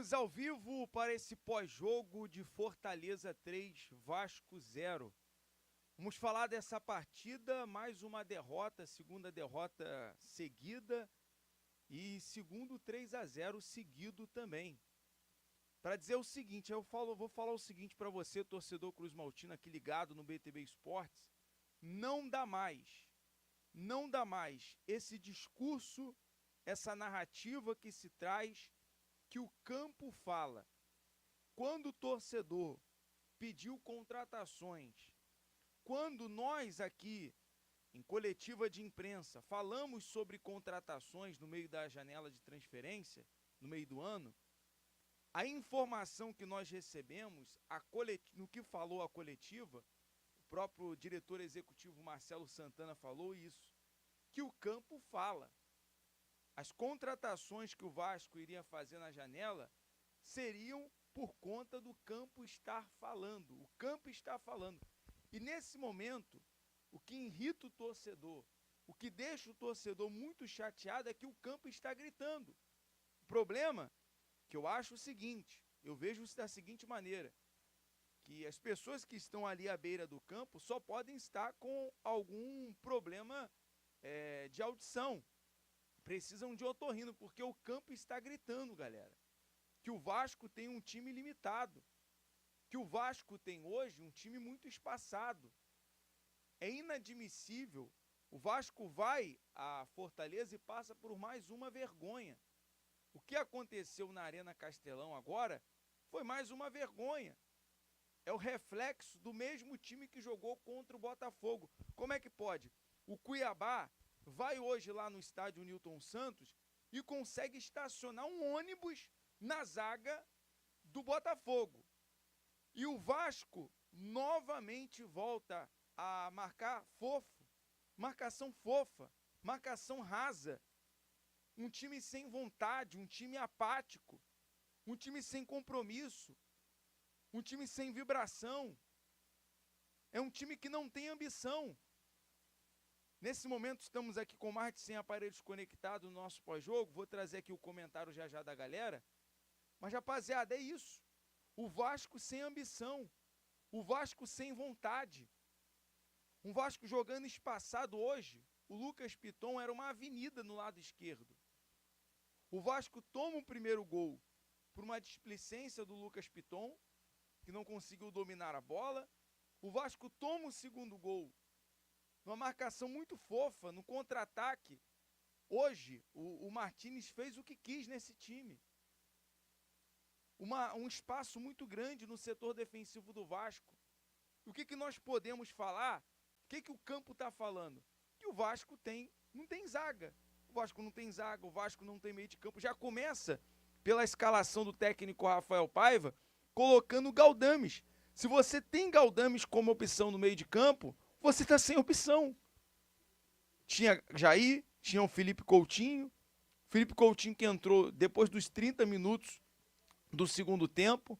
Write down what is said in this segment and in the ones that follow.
Estamos ao vivo para esse pós-jogo de Fortaleza 3, Vasco 0. Vamos falar dessa partida, mais uma derrota, segunda derrota seguida e segundo 3-0 seguido também. Para dizer o seguinte, vou falar o seguinte para você, torcedor Cruz Maltino, aqui ligado no BTB Esportes, não dá mais esse discurso, essa narrativa que se traz, que o campo fala. Quando o torcedor pediu contratações, quando nós aqui, em coletiva de imprensa, falamos sobre contratações no meio da janela de transferência, no meio do ano, a informação que nós recebemos, no que falou a coletiva, o próprio diretor executivo Marcelo Santana falou isso, que o campo fala. As contratações que o Vasco iria fazer na janela seriam por conta do campo estar falando. O campo está falando. E nesse momento, o que irrita o torcedor, o que deixa o torcedor muito chateado é que o campo está gritando. O problema que eu acho o seguinte, eu vejo isso da seguinte maneira, que as pessoas que estão ali à beira do campo só podem estar com algum problema de audição. Precisam de otorrino, porque o campo está gritando, galera, que o Vasco tem um time limitado, que o Vasco tem hoje um time muito espaçado. É inadmissível. O Vasco vai à Fortaleza e passa por mais uma vergonha. O que aconteceu na Arena Castelão agora foi mais uma vergonha. É o reflexo do mesmo time que jogou contra o Botafogo. Como é que pode? O Cuiabá vai hoje lá no estádio Newton Santos e consegue estacionar um ônibus na zaga do Botafogo. E o Vasco novamente volta a marcar fofo, marcação fofa, marcação rasa. Um time sem vontade, um time apático, um time sem compromisso, um time sem vibração. É um time que não tem ambição. Nesse momento estamos aqui com mais de 100 aparelhos conectados no nosso pós-jogo. Vou trazer aqui o comentário já da galera. Mas, rapaziada, é isso. O Vasco sem ambição. O Vasco sem vontade. Um Vasco jogando espaçado hoje. O Lucas Piton era uma avenida no lado esquerdo. O Vasco toma o primeiro gol por uma displicência do Lucas Piton, que não conseguiu dominar a bola. O Vasco toma o segundo gol numa marcação muito fofa, no contra-ataque. Hoje, o Martínez fez o que quis nesse time. Um espaço muito grande no setor defensivo do Vasco. O que nós podemos falar? O que o campo está falando? Que o Vasco não tem zaga. O Vasco não tem zaga, o Vasco não tem meio de campo. Já começa pela escalação do técnico Rafael Paiva, colocando o Galdames. Se você tem Galdames como opção no meio de campo, você está sem opção. Tinha Jair, tinha o Felipe Coutinho que entrou depois dos 30 minutos do segundo tempo.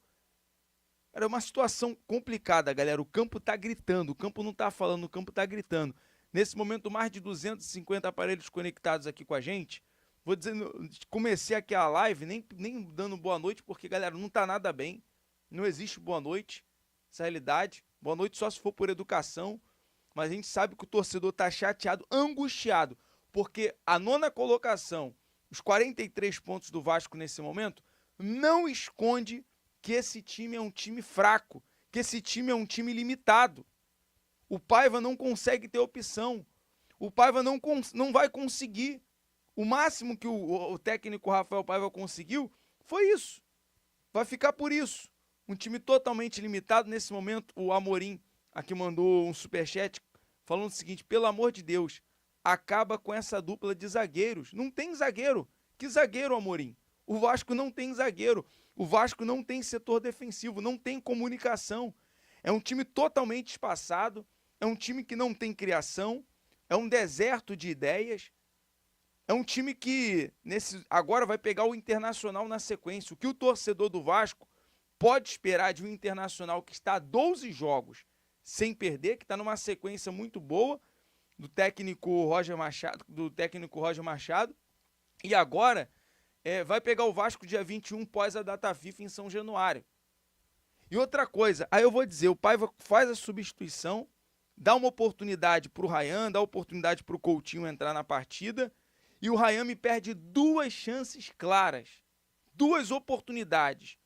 Era uma situação complicada, galera. O campo está gritando, o campo não está falando, o campo está gritando. Nesse momento, mais de 250 aparelhos conectados aqui com a gente. Vou dizendo, comecei aqui a live, nem dando boa noite, porque, galera, não está nada bem. Não existe boa noite, essa é a realidade. Boa noite só se for por educação. Mas a gente sabe que o torcedor está chateado, angustiado, porque a nona colocação, os 43 pontos do Vasco nesse momento, não esconde que esse time é um time fraco, que esse time é um time limitado. O Paiva não consegue ter opção, o Paiva não vai conseguir. O máximo que o técnico Rafael Paiva conseguiu foi isso, vai ficar por isso. Um time totalmente limitado. Nesse momento, o Amorim aqui mandou um superchat falando o seguinte: pelo amor de Deus, acaba com essa dupla de zagueiros. Não tem zagueiro. Que zagueiro, Amorim? O Vasco não tem zagueiro. O Vasco não tem setor defensivo, não tem comunicação. É um time totalmente espaçado, é um time que não tem criação, é um deserto de ideias. É um time que agora vai pegar o Internacional na sequência. O que o torcedor do Vasco pode esperar de um Internacional que está a 12 jogos sem perder, que está numa sequência muito boa do técnico Roger Machado, e agora vai pegar o Vasco dia 21 pós a data FIFA em São Januário. E outra coisa, aí eu vou dizer, o Paiva faz a substituição, dá uma oportunidade pro Ryan, dá oportunidade pro Coutinho entrar na partida, e o Ryan me perde 2 chances claras. 2 oportunidades.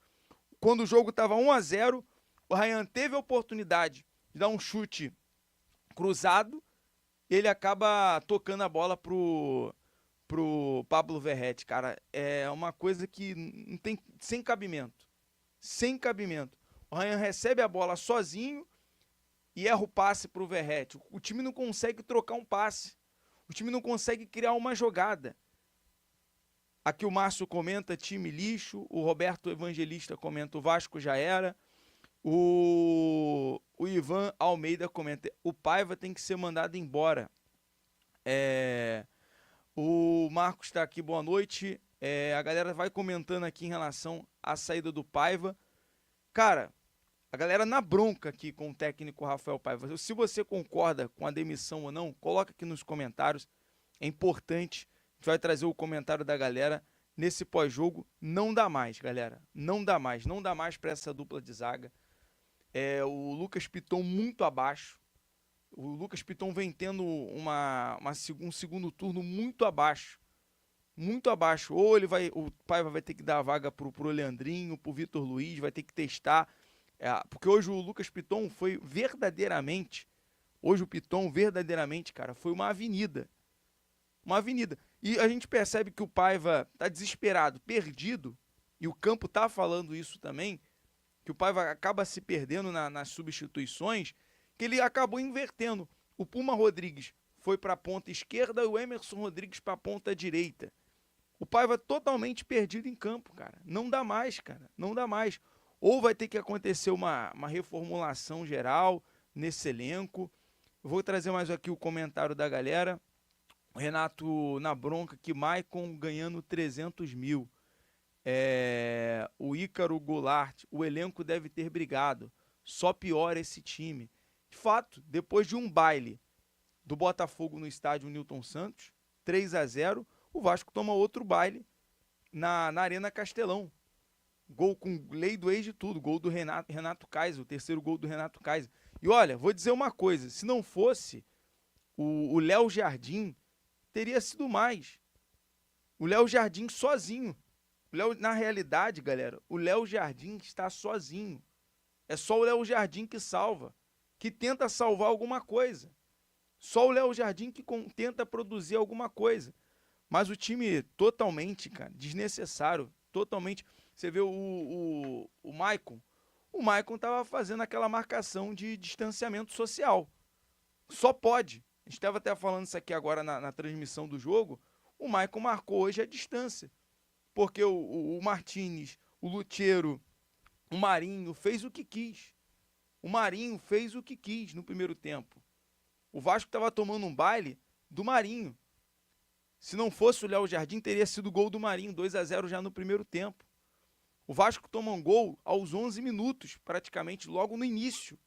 Quando o jogo estava 1-0, o Ryan teve a oportunidade de dar um chute cruzado, e ele acaba tocando a bola pro Pablo Verratti, cara. É uma coisa que não tem, sem cabimento. Sem cabimento. O Ryan recebe a bola sozinho e erra o passe pro Verratti. O time não consegue trocar um passe. O time não consegue criar uma jogada. Aqui o Márcio comenta time lixo. O Roberto Evangelista comenta o Vasco já era. O Ivan Almeida comenta o Paiva tem que ser mandado embora. O Marcos está aqui, boa noite. A galera vai comentando aqui em relação à saída do Paiva. Cara, a galera na bronca aqui com o técnico Rafael Paiva. Se você concorda com a demissão ou não, coloca aqui nos comentários. É importante. A gente vai trazer o comentário da galera nesse pós-jogo. Não dá mais, galera. Não dá mais. Não dá mais para essa dupla de zaga. O Lucas Piton muito abaixo. O Lucas Piton vem tendo um segundo turno muito abaixo. Muito abaixo. Ou o Paiva vai ter que dar a vaga pro Leandrinho, pro Vitor Luiz, vai ter que testar. Porque hoje o Lucas Piton foi verdadeiramente. Hoje o Piton, verdadeiramente, cara, foi uma avenida. Uma avenida. E a gente percebe que o Paiva tá desesperado, perdido. E o campo tá falando isso também. Que o Paiva acaba se perdendo nas substituições. Que ele acabou invertendo. O Puma Rodrigues foi para a ponta esquerda e o Emerson Rodrigues para a ponta direita. O Paiva totalmente perdido em campo, cara. Não dá mais, cara. Não dá mais. Ou vai ter que acontecer uma reformulação geral nesse elenco. Eu vou trazer mais aqui o comentário da galera. O Renato na bronca que Maicon ganhando 300 mil. O Ícaro Goulart, o elenco deve ter brigado. Só piora esse time. De fato, depois de um baile do Botafogo no estádio Newton Santos, 3-0, o Vasco toma outro baile na Arena Castelão. Gol com lei do ex de tudo, gol do Renato Kaiser, o terceiro gol do Renato Kaiser. E olha, vou dizer uma coisa, se não fosse o Léo Jardim, teria sido mais. O Léo Jardim sozinho. Na realidade, galera, o Léo Jardim está sozinho. É só o Léo Jardim que salva, que tenta salvar alguma coisa. Só o Léo Jardim que tenta produzir alguma coisa. Mas o time totalmente, cara, desnecessário, totalmente. Você vê o Maicon. O Maicon estava fazendo aquela marcação de distanciamento social. Só pode. A gente estava até falando isso aqui agora na transmissão do jogo. O Maicon marcou hoje a distância. Porque o Martínez, o Lucheiro, o Marinho fez o que quis. O Marinho fez o que quis no primeiro tempo. O Vasco estava tomando um baile do Marinho. Se não fosse o Léo Jardim, teria sido gol do Marinho, 2-0 já no primeiro tempo. O Vasco toma um gol aos 11 minutos, praticamente logo no início.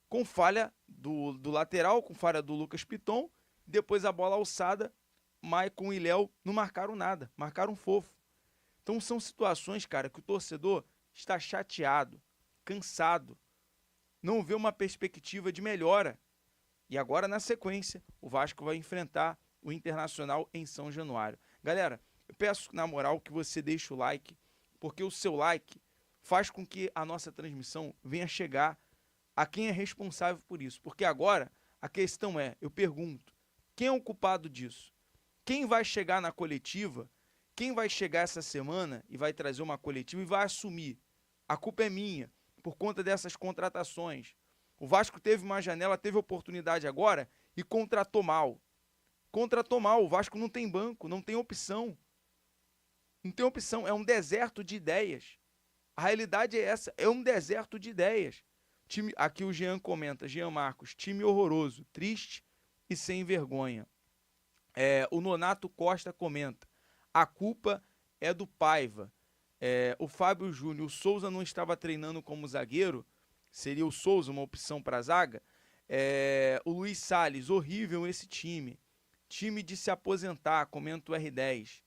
Com falha do lateral, com falha do Lucas Piton. Depois a bola alçada, Maicon e Léo não marcaram nada, marcaram fofo. Então são situações, cara, que o torcedor está chateado, cansado. Não vê uma perspectiva de melhora. E agora, na sequência, o Vasco vai enfrentar o Internacional em São Januário. Galera, eu peço, na moral, que você deixe o like, porque o seu like faz com que a nossa transmissão venha chegar a quem é responsável por isso. Porque agora, a questão eu pergunto, quem é o culpado disso? Quem vai chegar na coletiva, quem vai chegar essa semana e vai trazer uma coletiva e vai assumir? A culpa é minha, por conta dessas contratações. O Vasco teve uma janela, teve oportunidade agora e contratou mal. Contratou mal, o Vasco não tem banco, não tem opção. Não tem opção, é um deserto de ideias. A realidade é essa, é um deserto de ideias. Aqui o Jean comenta, Jean Marcos, time horroroso, triste e sem vergonha. O Nonato Costa comenta, a culpa é do Paiva. O Fábio Júnior, o Souza não estava treinando como zagueiro, seria o Souza uma opção para a zaga? O Luiz Salles, horrível esse time. Time de se aposentar, comenta o R10.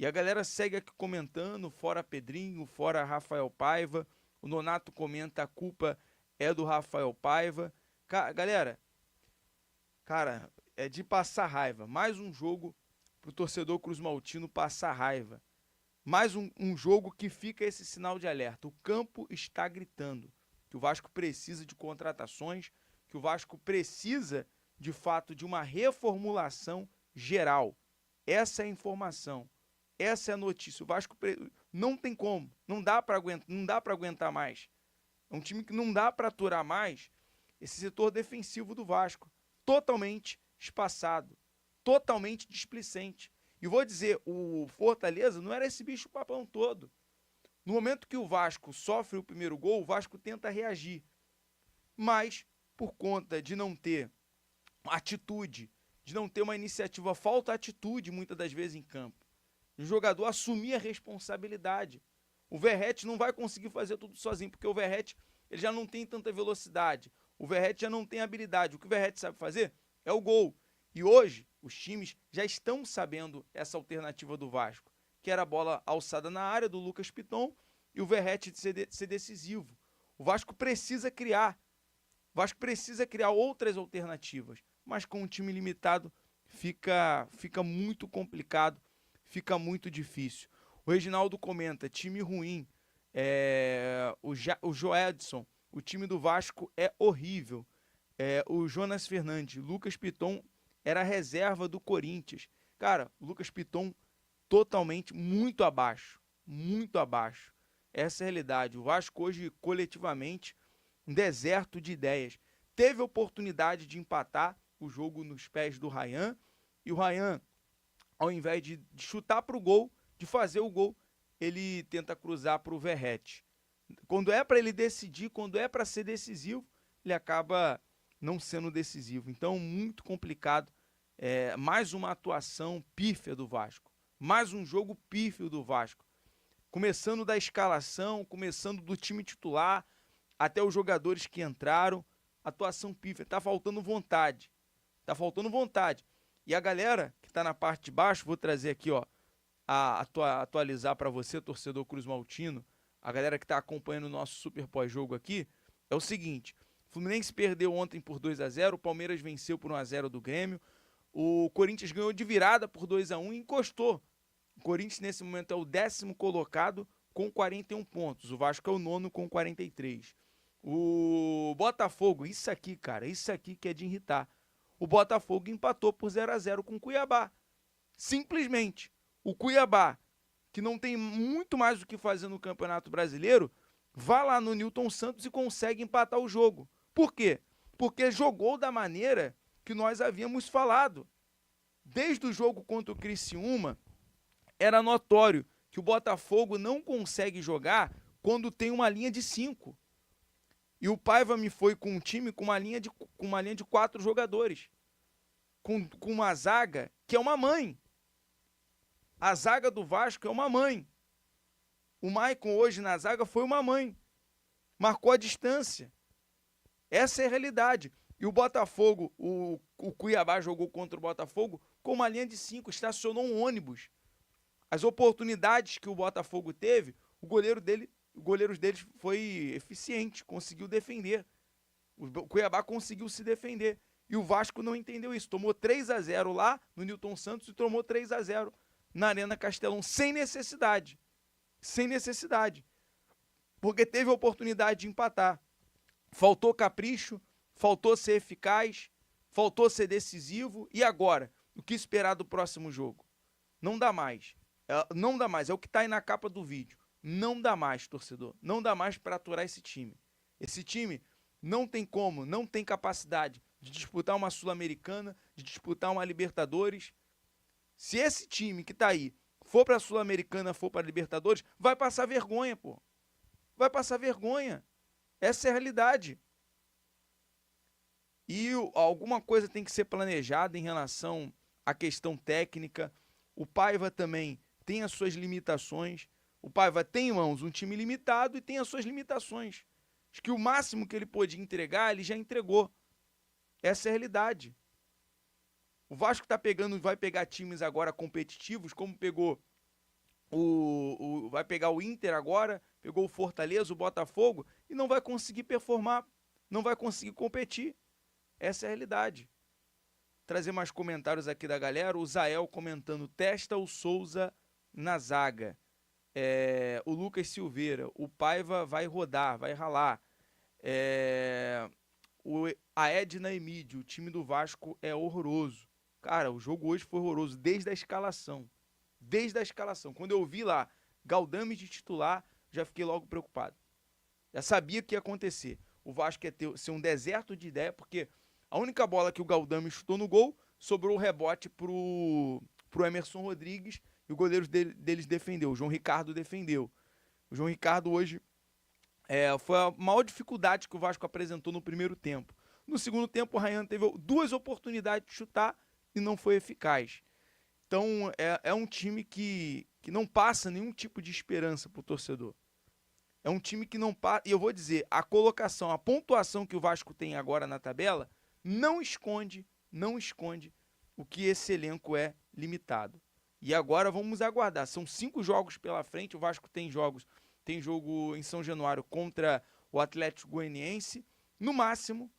E a galera segue aqui comentando, fora Pedrinho, fora Rafael Paiva. O Nonato comenta, a culpa é do Rafael Paiva. Galera, cara, é de passar raiva. Mais um jogo pro torcedor cruzmaltino passar raiva. Mais um jogo que fica esse sinal de alerta. O campo está gritando que o Vasco precisa de contratações, que o Vasco precisa, de fato, de uma reformulação geral. Essa é a informação. Essa é a notícia. O Vasco não tem como. Não dá para aguentar mais. É um time que não dá para aturar mais esse setor defensivo do Vasco. Totalmente espaçado. Totalmente displicente. E vou dizer, o Fortaleza não era esse bicho papão todo. No momento que o Vasco sofre o primeiro gol, o Vasco tenta reagir. Mas, por conta de não ter atitude, de não ter uma iniciativa, falta atitude muitas das vezes em campo. O jogador assumir a responsabilidade. O Verratti não vai conseguir fazer tudo sozinho, porque o Verratti ele já não tem tanta velocidade. O Verratti já não tem habilidade. O que o Verratti sabe fazer é o gol. E hoje, os times já estão sabendo essa alternativa do Vasco, que era a bola alçada na área do Lucas Piton e o Verratti ser decisivo. O Vasco precisa criar. O Vasco precisa criar outras alternativas, mas com um time limitado fica muito complicado, fica muito difícil. O Reginaldo comenta, time ruim, o Joedson, o time do Vasco é horrível. O Jonas Fernandes, Lucas Piton era a reserva do Corinthians. Cara, o Lucas Piton totalmente muito abaixo. Muito abaixo. Essa é a realidade. O Vasco hoje, coletivamente, um deserto de ideias. Teve a oportunidade de empatar o jogo nos pés do Ryan. E o Ryan, ao invés de chutar para o gol, de fazer o gol, ele tenta cruzar para o Verratti. Quando é para ele decidir, quando é para ser decisivo, ele acaba não sendo decisivo. Então, muito complicado. Mais uma atuação pífia do Vasco. Mais um jogo pífio do Vasco. Começando da escalação, começando do time titular, até os jogadores que entraram. Atuação pífia. Tá faltando vontade. Tá faltando vontade. E a galera que tá na parte de baixo, vou trazer aqui, ó, atualizar para você, torcedor cruzmaltino, a galera que tá acompanhando o nosso super pós-jogo aqui, é o seguinte: o Fluminense perdeu ontem por 2-0, o Palmeiras venceu por 1-0 do Grêmio, o Corinthians ganhou de virada por 2-1 e encostou. O Corinthians nesse momento é o 10º colocado com 41 pontos, o Vasco é o 9º com 43. O Botafogo, isso aqui, cara, isso aqui que é de irritar. O Botafogo empatou por 0-0 com o Cuiabá. Simplesmente. O Cuiabá, que não tem muito mais o que fazer no Campeonato Brasileiro, vai lá no Newton Santos e consegue empatar o jogo. Por quê? Porque jogou da maneira que nós havíamos falado. Desde o jogo contra o Criciúma, era notório que o Botafogo não consegue jogar quando tem uma linha de 5. E o Paiva me foi com um time com uma linha de 4 jogadores. Com uma zaga que é uma mãe. A zaga do Vasco é uma mãe. O Maicon hoje na zaga foi uma mãe. Marcou a distância. Essa é a realidade. E o Botafogo, o Cuiabá jogou contra o Botafogo com uma linha de 5, estacionou um ônibus. As oportunidades que o Botafogo teve, o goleiro deles foi eficiente, conseguiu defender. O Cuiabá conseguiu se defender. E o Vasco não entendeu isso. Tomou 3-0 lá no Newton Santos e tomou 3-0 na Arena Castelão, sem necessidade. Sem necessidade. Porque teve a oportunidade de empatar. Faltou capricho, faltou ser eficaz, faltou ser decisivo. E agora? O que esperar do próximo jogo? Não dá mais. Não dá mais. É o que está aí na capa do vídeo. Não dá mais, torcedor. Não dá mais para aturar esse time. Esse time não tem como, não tem capacidade de disputar uma Sul-Americana, de disputar uma Libertadores. Se esse time que tá aí for pra Sul-Americana, for pra Libertadores, vai passar vergonha, pô. Vai passar vergonha. Essa é a realidade. E alguma coisa tem que ser planejada em relação à questão técnica. O Paiva também tem as suas limitações. O Paiva tem em mãos um time limitado e tem as suas limitações. Acho que o máximo que ele podia entregar, ele já entregou. Essa é a realidade. O Vasco vai pegar times agora competitivos, como pegou vai pegar o Inter agora, pegou o Fortaleza, o Botafogo, e não vai conseguir performar, não vai conseguir competir. Essa é a realidade. Trazer mais comentários aqui da galera. O Zael comentando: testa o Souza na zaga. O Lucas Silveira: o Paiva vai rodar, vai ralar. A Edna Emídio: o time do Vasco é horroroso. Cara, o jogo hoje foi horroroso desde a escalação. Desde a escalação. Quando eu vi lá Galdames de titular, já fiquei logo preocupado. Já sabia o que ia acontecer. O Vasco ia ser um deserto de ideia, porque a única bola que o Galdames chutou no gol, sobrou o rebote pro Emerson Rodrigues, e o goleiro deles defendeu. O João Ricardo defendeu. O João Ricardo hoje foi a maior dificuldade que o Vasco apresentou no primeiro tempo. No segundo tempo, o Ryan teve 2 oportunidades de chutar e não foi eficaz. Então, é um time que não passa nenhum tipo de esperança pro torcedor. É um time que não passa. E eu vou dizer, a colocação, a pontuação que o Vasco tem agora na tabela não esconde o que esse elenco é limitado. E agora vamos aguardar. São 5 jogos pela frente. O Vasco tem jogo em São Januário contra o Atlético Goianiense. No máximo,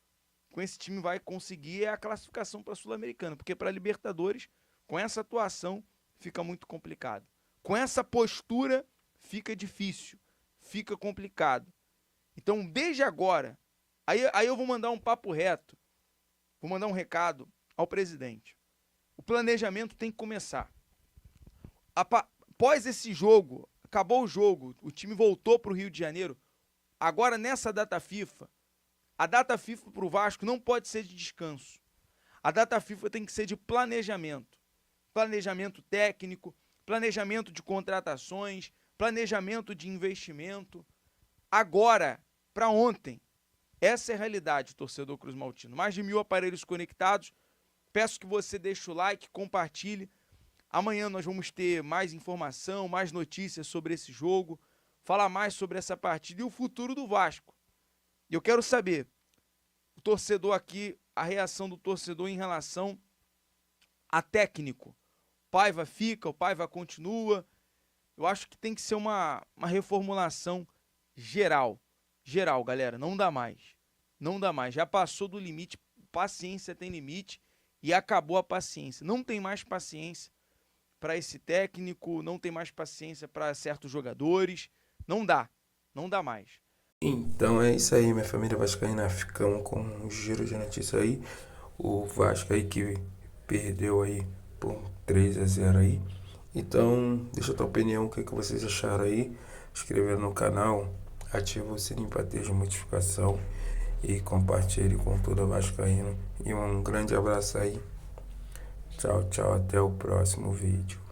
com esse time vai conseguir a classificação para a Sul-Americana, porque para a Libertadores, com essa atuação, fica muito complicado. Com essa postura, fica difícil, fica complicado. Então, desde agora, aí eu vou mandar um papo reto, vou mandar um recado ao presidente. O planejamento tem que começar. Após esse jogo, acabou o jogo, o time voltou para o Rio de Janeiro. Agora, nessa data FIFA, a data FIFA para o Vasco não pode ser de descanso. A data FIFA tem que ser de planejamento. Planejamento técnico, planejamento de contratações, planejamento de investimento. Agora, para ontem. Essa é a realidade, torcedor Cruz Maltino. Mais de 1.000 aparelhos conectados. Peço que você deixe o like, compartilhe. Amanhã nós vamos ter mais informação, mais notícias sobre esse jogo, falar mais sobre essa partida e o futuro do Vasco. E eu quero saber, o torcedor aqui, a reação do torcedor em relação a técnico. O Paiva fica, o Paiva continua. Eu acho que tem que ser uma reformulação geral. Geral, galera, não dá mais. Não dá mais. Já passou do limite, paciência tem limite e acabou a paciência. Não tem mais paciência para esse técnico, não tem mais paciência para certos jogadores. Não dá mais. Então é isso aí, minha família vascaína. Ficamos com um giro de notícia aí. O Vasco aí que perdeu aí por 3-0 aí. Então, deixa a tua opinião, o que vocês acharam aí. Inscreva no canal, ativa o sininho para ter de notificação e compartilhe com toda vascaína. E um grande abraço aí. Tchau, tchau, até o próximo vídeo.